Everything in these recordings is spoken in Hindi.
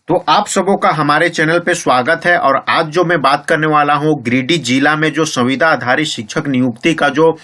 तो आप सबों का हमारे चैनल पे स्वागत है। और आज जो मैं बात करने वाला हूँ, गिरिडीह जिला में जो संविदा आधारित शिक्षक नियुक्ति का जो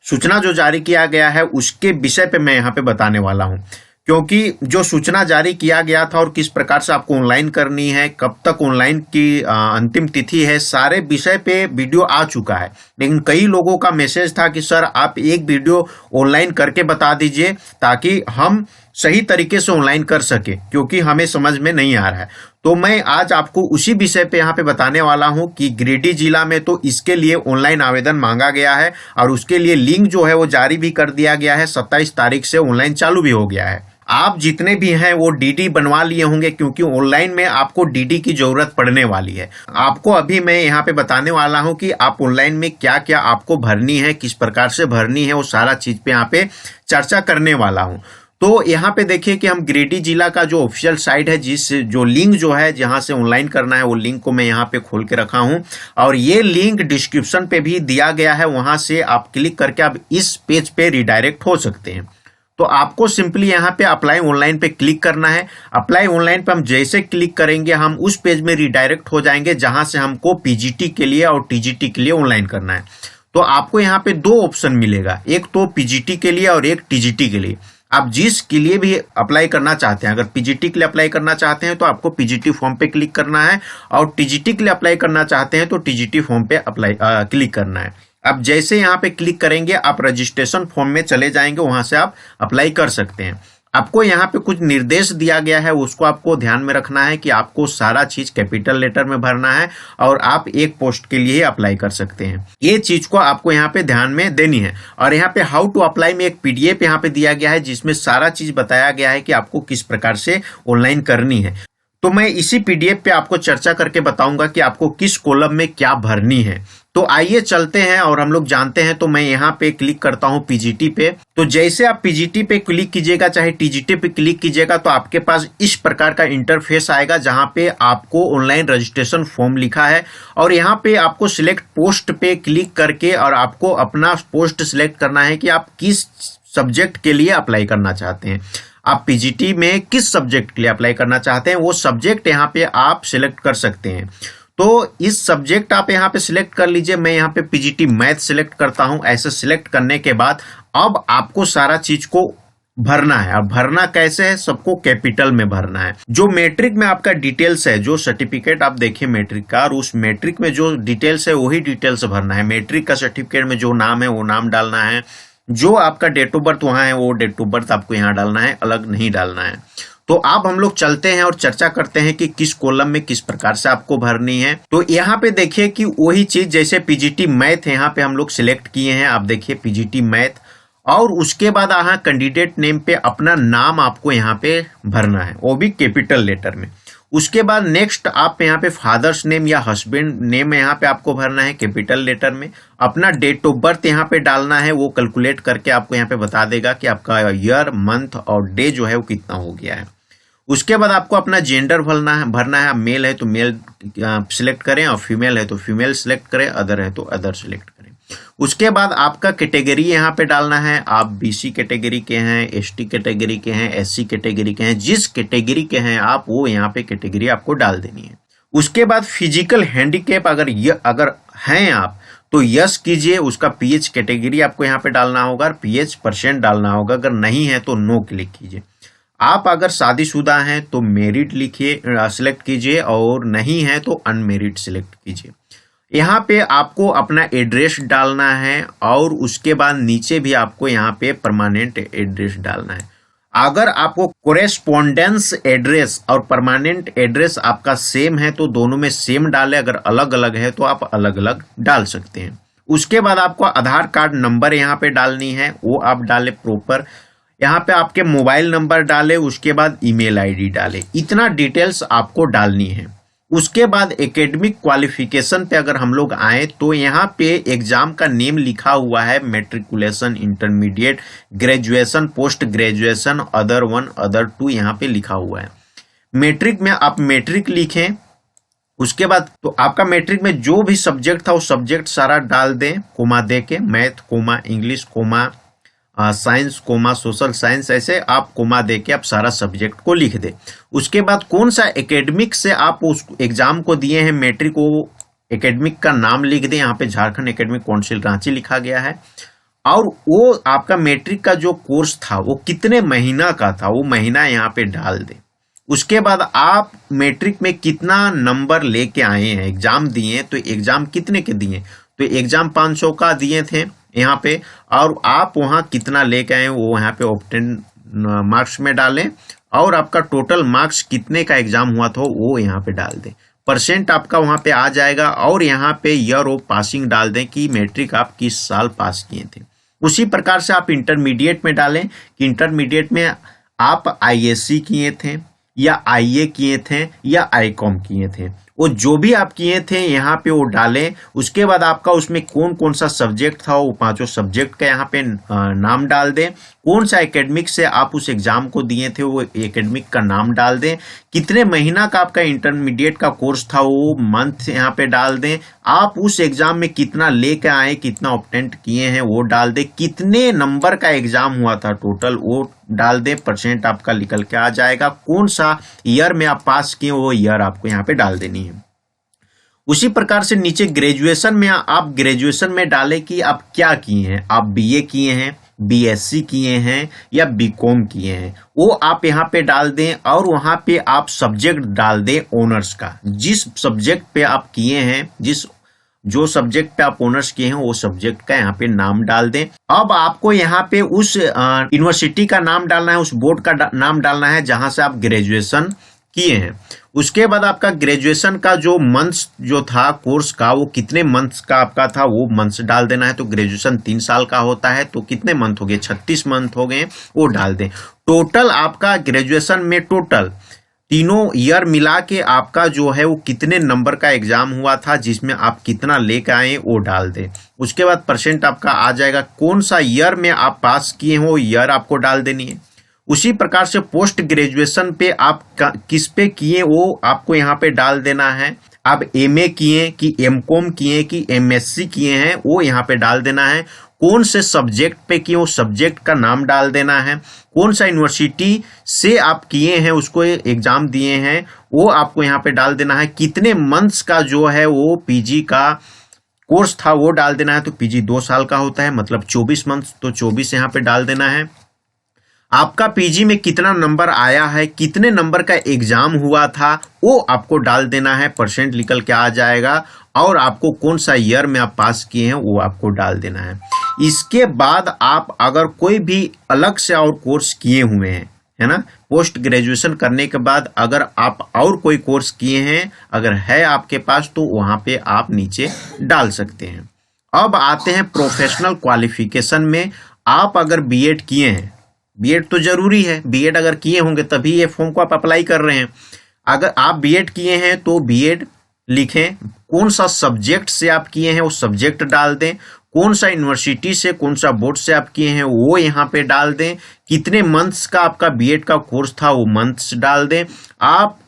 सूचना जो जारी किया गया है उसके विषय पे मैं यहाँ पे बताने वाला हूँ। क्योंकि जो सूचना जारी किया गया था और किस प्रकार से आपको ऑनलाइन करनी है, कब तक ऑनलाइन की अंतिम तिथि है, सारे विषय पे वीडियो आ चुका है। लेकिन कई लोगों का मैसेज था कि सर आप एक वीडियो ऑनलाइन करके बता दीजिए ताकि हम सही तरीके से ऑनलाइन कर सके, क्योंकि हमें समझ में नहीं आ रहा है। तो मैं आज आपको उसी विषय पे यहाँ पे बताने वाला हूँ कि गिरिडीह जिला में तो इसके लिए ऑनलाइन आवेदन मांगा गया है और उसके लिए लिंक जो है वो जारी भी कर दिया गया है। 27 तारीख से ऑनलाइन चालू भी हो गया है। आप जितने भी हैं वो डीडी बनवा लिए होंगे, क्योंकि ऑनलाइन में आपको डीडी की जरूरत पड़ने वाली है। आपको अभी मैं यहाँ पे बताने वाला हूँ कि आप ऑनलाइन में क्या क्या आपको भरनी है, किस प्रकार से भरनी है, वो सारा चीज पे यहाँ पे चर्चा करने वाला हूँ। तो यहाँ पे देखिए कि हम गिरिडीह जिला का जो ऑफिशियल साइट है, जिस जो लिंक जो है जहाँ से ऑनलाइन करना है, वो लिंक को मैं यहाँ पे खोल के रखा हूँ और ये लिंक डिस्क्रिप्शन पे भी दिया गया है। वहां से आप क्लिक करके आप इस पेज पे रिडायरेक्ट हो सकते हैं। तो आपको सिंपली यहाँ पे अप्लाई ऑनलाइन पे क्लिक करना है। अप्लाई ऑनलाइन पे हम जैसे क्लिक करेंगे हम उस पेज में रिडायरेक्ट हो जाएंगे जहां से हमको पीजीटी के लिए और टीजीटी के लिए ऑनलाइन करना है। तो आपको यहाँ पे दो ऑप्शन मिलेगा, एक तो पीजीटी के लिए और एक टीजीटी के लिए। आप जिस के लिए भी अप्लाई करना चाहते हैं, अगर पीजीटी के लिए अप्लाई करना चाहते हैं तो आपको पीजीटी फॉर्म पे क्लिक करना है, और टीजीटी के लिए अप्लाई करना चाहते हैं तो टीजीटी फॉर्म पे अप्लाई क्लिक करना है। अब जैसे यहाँ पे क्लिक करेंगे आप रजिस्ट्रेशन फॉर्म में चले जाएंगे, वहां से आप अप्लाई कर सकते हैं। आपको यहाँ पे कुछ निर्देश दिया गया है, उसको आपको ध्यान में रखना है कि आपको सारा चीज कैपिटल लेटर में भरना है और आप एक पोस्ट के लिए अप्लाई कर सकते हैं। ये चीज को आपको यहाँ पे ध्यान में देनी है। और यहाँ पे हाउ टू अप्लाई में एक पीडीएफ यहाँ पे दिया गया है जिसमें सारा चीज बताया गया है कि आपको किस प्रकार से ऑनलाइन करनी है। तो मैं इसी पीडीएफ पे आपको चर्चा करके बताऊंगा कि आपको किस कॉलम में क्या भरनी है। तो आइए चलते हैं और हम लोग जानते हैं। तो मैं यहाँ पे क्लिक करता हूँ पीजीटी पे। तो जैसे आप पीजीटी पे क्लिक कीजिएगा चाहे टीजीटी पे क्लिक कीजिएगा तो आपके पास इस प्रकार का इंटरफेस आएगा जहाँ पे आपको ऑनलाइन रजिस्ट्रेशन फॉर्म लिखा है और यहाँ पे आपको सिलेक्ट पोस्ट पे क्लिक करके और आपको अपना पोस्ट सिलेक्ट करना है कि आप किस सब्जेक्ट के लिए अप्लाई करना चाहते हैं। आप पीजीटी में किस सब्जेक्ट के लिए अप्लाई करना चाहते हैं वो सब्जेक्ट यहाँ पे आप सिलेक्ट कर सकते हैं। तो इस सब्जेक्ट आप यहाँ पे सिलेक्ट कर लीजिए। मैं यहाँ पे पीजीटी मैथ सिलेक्ट करता हूँ। ऐसे सिलेक्ट करने के बाद अब आपको सारा चीज को भरना है। अब भरना कैसे है, सबको कैपिटल में भरना है। जो मैट्रिक में आपका डिटेल्स है, जो सर्टिफिकेट आप देखिए मैट्रिक का, और उस मैट्रिक में जो डिटेल्स है वही डिटेल्स भरना है। मैट्रिक का सर्टिफिकेट में जो नाम है वो नाम डालना है, जो आपका डेट ऑफ बर्थ वहां है वो डेट ऑफ बर्थ आपको यहाँ डालना है, अलग नहीं डालना है। तो अब हम लोग चलते हैं और चर्चा करते हैं कि किस कॉलम में किस प्रकार से आपको भरनी है। तो यहाँ पे देखिए कि वही चीज जैसे पीजीटी मैथ यहाँ पे हम लोग सिलेक्ट किए हैं। आप देखिए पीजीटी मैथ, और उसके बाद यहाँ कैंडिडेट नेम पे अपना नाम आपको यहाँ पे भरना है, वो भी कैपिटल लेटर में। उसके बाद नेक्स्ट आप यहाँ पे फादर्स नेम या हस्बैंड नेम यहाँ पे आपको भरना है कैपिटल लेटर में। अपना डेट ऑफ बर्थ यहाँ पे डालना है, वो कैलकुलेट करके आपको यहाँ पे बता देगा कि आपका ईयर मंथ और डे जो है वो कितना हो गया है। उसके बाद आपको अपना जेंडर भरना है। मेल है तो मेल सिलेक्ट करें और फीमेल है तो फीमेल सिलेक्ट करें, अदर है तो अदर सिलेक्ट करें। उसके बाद आपका कैटेगरी यहाँ पे डालना है। आप बीसी कैटेगरी के हैं, एसटी कैटेगरी के हैं, एससी कैटेगरी के हैं, जिस कैटेगरी के हैं आप वो यहाँ पे कैटेगरी आपको डाल देनी है। उसके बाद फिजिकल हैंडीकैप अगर हैं आप तो यस कीजिए, उसका पीएच कैटेगरी आपको यहाँ पे डालना होगा, पीएच % डालना होगा। अगर नहीं है तो नो क्लिक कीजिए। आप अगर शादीशुदा हैं तो मैरिड लिखिए, सिलेक्ट कीजिए, और नहीं है तो अनमेरिड सिलेक्ट कीजिए। यहाँ पे आपको अपना एड्रेस डालना है और उसके बाद नीचे भी आपको यहाँ पे परमानेंट एड्रेस डालना है। अगर आपको कोरेस्पोंडेंस एड्रेस और परमानेंट एड्रेस आपका सेम है तो दोनों में सेम डालें, अगर अलग अलग है तो आप अलग अलग डाल सकते हैं। उसके बाद आपको आधार कार्ड नंबर यहाँ पे डालनी है, वो आप डालें प्रॉपर। यहाँ पे आपके मोबाइल नंबर डाले, उसके बाद ईमेल आईडी डाले। इतना डिटेल्स आपको डालनी है। उसके बाद एकेडमिक क्वालिफिकेशन पे अगर हम लोग आए तो यहाँ पे एग्जाम का नेम लिखा हुआ है, matriculation, intermediate, graduation, post graduation, other 1, other 2 यहाँ पे लिखा हुआ है। मैट्रिक में आप मैट्रिक लिखें। उसके बाद तो आपका मैट्रिक में जो भी सब्जेक्ट था वो सब्जेक्ट सारा डाल दें, कोमा दे के, math comma English comma science comma social science, ऐसे आप कोमा दे के आप सारा सब्जेक्ट को लिख दे। उसके बाद कौन सा एकेडमिक से आप उस एग्जाम को दिए हैं, मैट्रिक, वो एकेडमिक का नाम लिख दें। यहाँ पे झारखंड एकेडमिक काउंसिल रांची लिखा गया है। और वो आपका मैट्रिक का जो कोर्स था वो कितने महीना का था, वो महीना यहाँ पे डाल दें। उसके बाद आप मैट्रिक में कितना नंबर लेके आए हैं, एग्जाम दिए तो एग्जाम कितने के दिए, तो एग्जाम 500 का दिए थे यहाँ पे, और आप वहाँ कितना लेके आए वो यहाँ पे ऑब्टेन मार्क्स में डालें, और आपका टोटल मार्क्स कितने का एग्जाम हुआ था वो यहाँ पे डाल दें। परसेंट आपका वहाँ पे आ जाएगा, और यहाँ पे ईयर ऑफ पासिंग डाल दें कि मैट्रिक आप किस साल पास किए थे। उसी प्रकार से आप इंटरमीडिएट में डालें कि इंटरमीडिएट में आप आईएससी किए थे या आईए किए थे या आईकॉम किए थे, वो जो भी आप किए थे यहाँ पे वो डालें। उसके बाद आपका उसमें कौन कौन सा सब्जेक्ट था वो 5 सब्जेक्ट का यहाँ पे नाम डाल दें। कौन सा एकेडमिक से आप उस एग्जाम को दिए थे वो एकेडमिक का नाम डाल दें। कितने महीना का आपका इंटरमीडिएट का कोर्स था वो मंथ यहाँ पे डाल दें। आप उस एग्जाम में कितना लेके आए, कितना ऑब्टेंट किए हैं वो डाल दें। कितने नंबर का एग्जाम हुआ था टोटल वो डाल दें, परसेंट आपका निकल के आ जाएगा। कौन सा ईयर में आप पास किए वो ईयर आपको यहाँ पे डाल देनी है। उसी प्रकार से नीचे ग्रेजुएशन में आप ग्रेजुएशन में डालें कि आप क्या किए हैं, आप बीए किए हैं, बीएससी किए हैं या बीकॉम किए हैं, वो आप यहाँ पे डाल दें। और वहाँ पे आप सब्जेक्ट डाल दें ऑनर्स का, जिस सब्जेक्ट पे आप किए हैं, जो सब्जेक्ट पे आप ऑनर्स किए हैं वो सब्जेक्ट का यहाँ पे नाम डाल दें। अब आपको यहाँ पे उस यूनिवर्सिटी का नाम डालना है, उस बोर्ड का नाम डालना है जहां से आप ग्रेजुएशन किए हैं। उसके बाद आपका ग्रेजुएशन का जो मंथ्स जो था कोर्स का वो कितने मंथ्स का आपका था वो मंथ्स डाल देना है। तो ग्रेजुएशन 3 साल का होता है तो कितने मंथ हो गए, 36 मंथ हो गए, वो डाल दें। टोटल आपका ग्रेजुएशन में टोटल तीनों ईयर मिला के आपका जो है वो कितने नंबर का एग्जाम हुआ था, जिसमें आप कितना लेकर आए वो डाल दें। उसके बाद परसेंट आपका आ जाएगा। कौन सा ईयर में आप पास किए हो ईयर आपको डाल देनी है। उसी प्रकार से पोस्ट ग्रेजुएशन पे आप किस पे किए वो आपको यहाँ पे डाल देना है। आप एमए किए कि एमकॉम किए कि एमएससी किए हैं वो यहाँ पे डाल देना है। कौन से सब्जेक्ट पे किए वो सब्जेक्ट का नाम डाल देना है। कौन सा यूनिवर्सिटी से आप किए हैं, उसको एग्जाम दिए हैं वो आपको यहाँ पे डाल देना है। कितने मंथ्स का जो है वो पीजी का कोर्स था वो डाल देना है। तो पीजी 2 साल का होता है, मतलब 24 मंथ्स, तो 24 यहाँ पे डाल देना है। आपका पीजी में कितना नंबर आया है, कितने नंबर का एग्जाम हुआ था वो आपको डाल देना है, परसेंट निकल के आ जाएगा। और आपको कौन सा ईयर में आप पास किए हैं वो आपको डाल देना है। इसके बाद आप अगर कोई भी अलग से और कोर्स किए हुए हैं, है ना, पोस्ट ग्रेजुएशन करने के बाद अगर आप और कोई कोर्स किए हैं अगर है आपके पास तो वहां पे आप नीचे डाल सकते हैं। अब आते हैं प्रोफेशनल क्वालिफिकेशन में। आप अगर बीएड किए हैं, बीएड तो जरूरी है, बीएड अगर किए होंगे तभी ये फॉर्म को आप अप्लाई कर रहे हैं। अगर आप बीएड किए हैं तो बीएड लिखें। कौन सा सब्जेक्ट से आप किए हैं वो सब्जेक्ट डाल दें। कौन सा यूनिवर्सिटी से, कौन सा बोर्ड से आप किए हैं वो यहाँ पे डाल दें। कितने मंथ्स का आपका बीएड का कोर्स था वो मंथ्स डाल दें। आप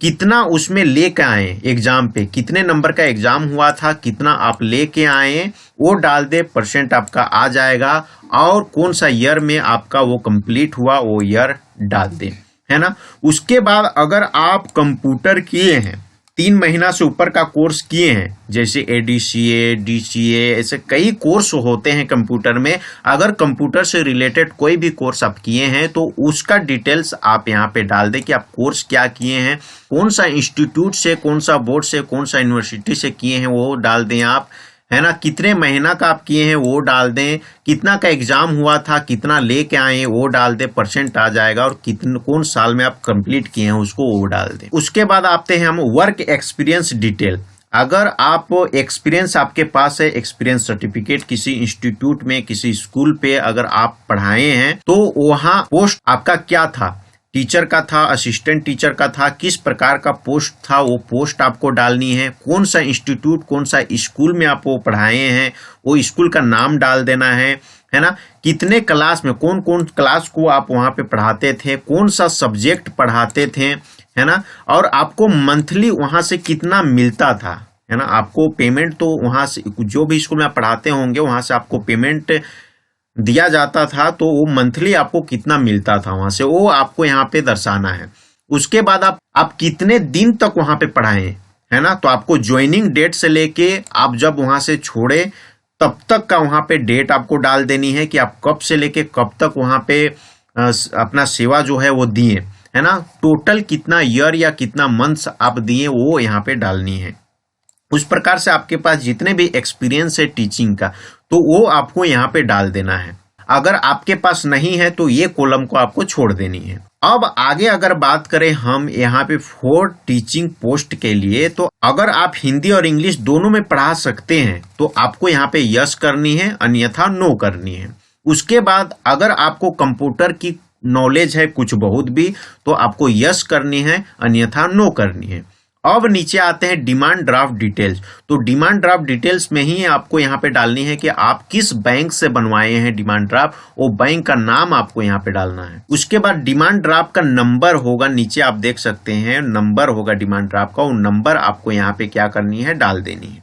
कितना उसमें लेके आए एग्जाम पे, कितने नंबर का एग्जाम हुआ था, कितना आप लेके आए वो डाल दे, परसेंट आपका आ जाएगा। और कौन सा ईयर में आपका वो कंप्लीट हुआ वो ईयर डाल दे, है ना। उसके बाद अगर आप कंप्यूटर किए हैं, 3 महीना से ऊपर का कोर्स किए हैं, जैसे एडीसीए, डीसीए, ऐसे कई कोर्स होते हैं कंप्यूटर में। अगर कंप्यूटर से रिलेटेड कोई भी कोर्स आप किए हैं तो उसका डिटेल्स आप यहाँ पे डाल दें कि आप कोर्स क्या किए हैं, कौन सा इंस्टीट्यूट से, कौन सा बोर्ड से, कौन सा यूनिवर्सिटी से किए हैं वो डाल दें आप, है ना। कितने महीना का आप किए हैं वो डाल दें। कितना का एग्जाम हुआ था, कितना लेके आए वो डाल दें, परसेंट आ जाएगा। और कितने कौन साल में आप कंप्लीट किए हैं उसको वो डाल दें। उसके बाद आते हैं हम वर्क एक्सपीरियंस डिटेल। अगर आप एक्सपीरियंस आपके पास है, एक्सपीरियंस सर्टिफिकेट किसी इंस्टीट्यूट में, किसी स्कूल पे अगर आप पढ़ाए हैं तो वहाँ पोस्ट आपका क्या था, टीचर का था, असिस्टेंट टीचर का था, किस प्रकार का पोस्ट था वो पोस्ट आपको डालनी है। कौन सा इंस्टीट्यूट, कौन सा स्कूल में आप वो पढ़ाए हैं वो स्कूल का नाम डाल देना है ना। कितने क्लास में, कौन कौन क्लास को आप वहाँ पे पढ़ाते थे, कौन सा सब्जेक्ट पढ़ाते थे, है ना। और आपको मंथली वहाँ से कितना मिलता था, है ना। आपको पेमेंट तो वहाँ से जो भी स्कूल में आप पढ़ाते होंगे वहाँ से आपको पेमेंट दिया जाता था तो वो मंथली आपको कितना मिलता था वहां से, वो आपको यहाँ पे दर्शाना है। उसके बाद आप कितने दिन तक वहां पे पढ़ाए, है ना, तो आपको ज्वाइनिंग डेट से लेके आप जब वहां से छोड़े तब तक का वहां पे डेट आपको डाल देनी है कि आप कब से लेके कब तक वहां पे अपना सेवा जो है वो दिए, है ना। टोटल कितना ईयर या कितना मंथ्स आप दिए वो यहाँ पे डालनी है। उस प्रकार से आपके पास जितने भी एक्सपीरियंस है टीचिंग का तो वो आपको यहाँ पे डाल देना है। अगर आपके पास नहीं है तो ये कॉलम को आपको छोड़ देनी है। अब आगे अगर बात करें हम यहाँ पे फॉर टीचिंग पोस्ट के लिए, तो अगर आप हिंदी और इंग्लिश दोनों में पढ़ा सकते हैं तो आपको यहाँ पे यस करनी है, अन्यथा नो करनी है। उसके बाद अगर आपको कंप्यूटर की नॉलेज है कुछ बहुत भी तो आपको यस करनी है, अन्यथा नो करनी है। अब नीचे आते हैं डिमांड ड्राफ्ट डिटेल्स। तो डिमांड ड्राफ्ट डिटेल्स में ही आपको यहाँ पे डालनी है कि आप किस बैंक से बनवाए हैं डिमांड ड्राफ्ट, वो बैंक का नाम आपको यहाँ पे डालना है। उसके बाद डिमांड ड्राफ्ट का नंबर होगा, नीचे आप देख सकते हैं नंबर होगा डिमांड ड्राफ्ट का, वो नंबर आपको यहाँ पे क्या करनी है, डाल देनी है।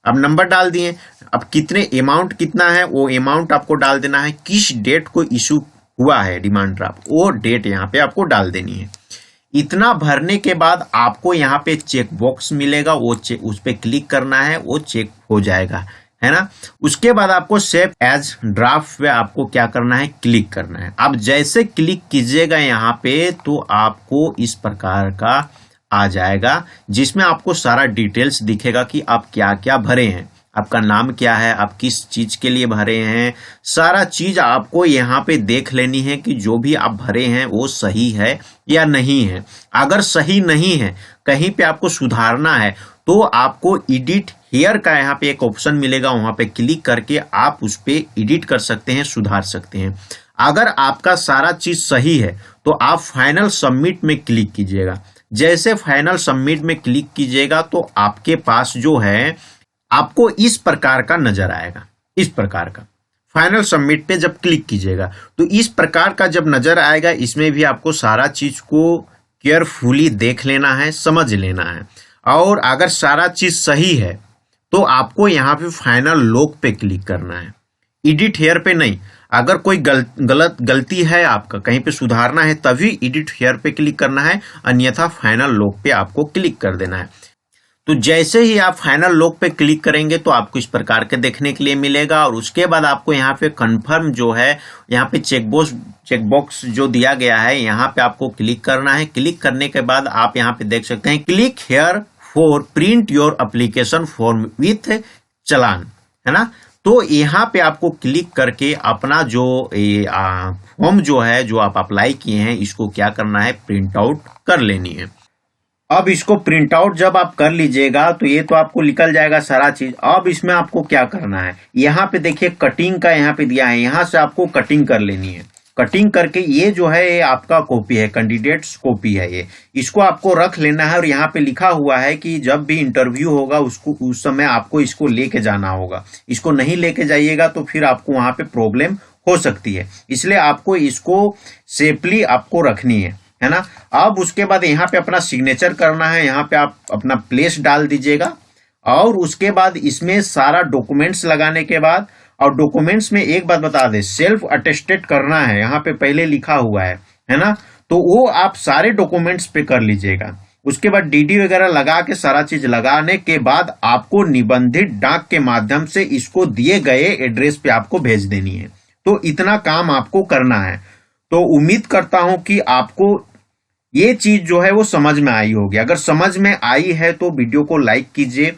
अब नंबर डाल दिए, अब कितने अमाउंट कितना है वो अमाउंट आपको डाल देना है। किस डेट को इशू हुआ है डिमांड ड्राफ्ट वो डेट यहाँ पे आपको डाल देनी है। इतना भरने के बाद आपको यहाँ पे चेक बॉक्स मिलेगा, वो चेक उस पर क्लिक करना है, वो चेक हो जाएगा, है ना। उसके बाद आपको सेव एज ड्राफ्ट पे आपको क्या करना है, क्लिक करना है। आप जैसे क्लिक कीजिएगा यहाँ पे तो आपको इस प्रकार का आ जाएगा जिसमें आपको सारा डिटेल्स दिखेगा कि आप क्या क्या भरे हैं, आपका नाम क्या है, आप किस चीज के लिए भरे हैं, सारा चीज आपको यहाँ पे देख लेनी है कि जो भी आप भरे हैं वो सही है या नहीं है। अगर सही नहीं है, कहीं पे आपको सुधारना है तो आपको एडिट हियर का यहाँ पे एक ऑप्शन मिलेगा, वहां पे क्लिक करके आप उस पे एडिट कर सकते हैं, सुधार सकते हैं। अगर आपका सारा चीज सही है तो आप फाइनल सबमिट में क्लिक कीजिएगा। जैसे फाइनल सबमिट में क्लिक कीजिएगा तो आपके पास जो है आपको इस प्रकार का नजर आएगा। इस प्रकार का फाइनल सबमिट पे जब क्लिक कीजिएगा तो इस प्रकार का जब नजर आएगा, इसमें भी आपको सारा चीज को केयरफुली देख लेना है, समझ लेना है। और अगर सारा चीज सही है तो आपको यहाँ पे फाइनल लॉक पे क्लिक करना है, एडिट हेयर पे नहीं। अगर कोई गलती है, आपका कहीं पे सुधारना है तभी एडिट हेयर पे क्लिक करना है, अन्यथा फाइनल लॉक पे आपको क्लिक कर देना है। तो जैसे ही आप फाइनल लॉक पे क्लिक करेंगे तो आपको इस प्रकार के देखने के लिए मिलेगा। और उसके बाद आपको यहाँ पे कंफर्म जो है, यहाँ पे चेकबॉक्स जो दिया गया है यहाँ पे आपको क्लिक करना है। क्लिक करने के बाद आप यहाँ पे देख सकते हैं click here for print your application form with challan, है ना। तो यहाँ पे आपको क्लिक करके अपना जो फॉर्म जो है जो आप अप्लाई किए हैं इसको क्या करना है, प्रिंट आउट कर लेनी है। अब इसको प्रिंट आउट जब आप कर लीजिएगा तो ये तो आपको निकल जाएगा सारा चीज। अब इसमें आपको क्या करना है, यहाँ पे देखिए कटिंग का यहाँ पे दिया है, यहाँ से आपको कटिंग कर लेनी है। कटिंग करके ये जो है ये आपका कॉपी है, कैंडिडेट्स कॉपी है ये, इसको आपको रख लेना है। और यहाँ पे लिखा हुआ है कि जब भी इंटरव्यू होगा उसको उस समय आपको इसको लेके जाना होगा। इसको नहीं लेके जाइएगा तो फिर आपको वहां पे प्रॉब्लम हो सकती है, इसलिए आपको इसको सेफली आपको रखनी है ना। अब उसके बाद यहाँ पे अपना सिग्नेचर करना है, यहाँ पे आप अपना प्लेस डाल दीजिएगा। और उसके बाद इसमें सारा डॉक्यूमेंट्स लगाने के बाद, और डॉक्यूमेंट्स में एक बात बता दें, सेल्फ अटेस्टेड करना है, यहाँ पे पहले लिखा हुआ है ना। तो वो आप सारे डॉक्यूमेंट्स पे कर लीजिएगा। उसके बाद डीडी वगैरह लगा के सारा चीज लगाने के बाद आपको निबंधित डाक के माध्यम से इसको दिए गए एड्रेस पे आपको भेज देनी है। तो इतना काम आपको करना है। तो उम्मीद करता हूं कि आपको ये चीज जो है वो समझ में आई होगी। अगर समझ में आई है तो वीडियो को लाइक कीजिए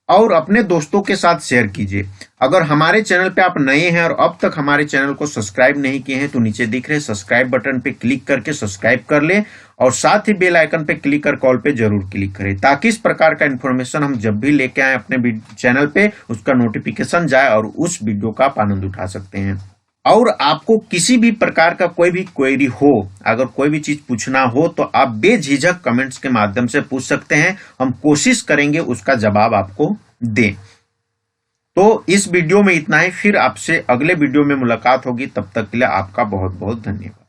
और अपने दोस्तों के साथ शेयर कीजिए। अगर हमारे चैनल पे आप नए हैं और अब तक हमारे चैनल को सब्सक्राइब नहीं किए हैं तो नीचे दिख रहे सब्सक्राइब बटन पे क्लिक करके सब्सक्राइब कर ले, और साथ ही बेल आइकन पे क्लिक कर कॉल पे जरूर क्लिक करें, ताकि इस प्रकार का इन्फॉर्मेशन हम जब भी लेके आए अपने चैनल पे उसका नोटिफिकेशन जाए और उस वीडियो का आप आनंद उठा सकते हैं। और आपको किसी भी प्रकार का कोई भी क्वेरी हो, अगर कोई भी चीज पूछना हो तो आप बेझिझक कमेंट्स के माध्यम से पूछ सकते हैं। हम कोशिश करेंगे उसका जवाब आपको दें। तो इस वीडियो में इतना ही, फिर आपसे अगले वीडियो में मुलाकात होगी। तब तक के लिए आपका बहुत बहुत धन्यवाद।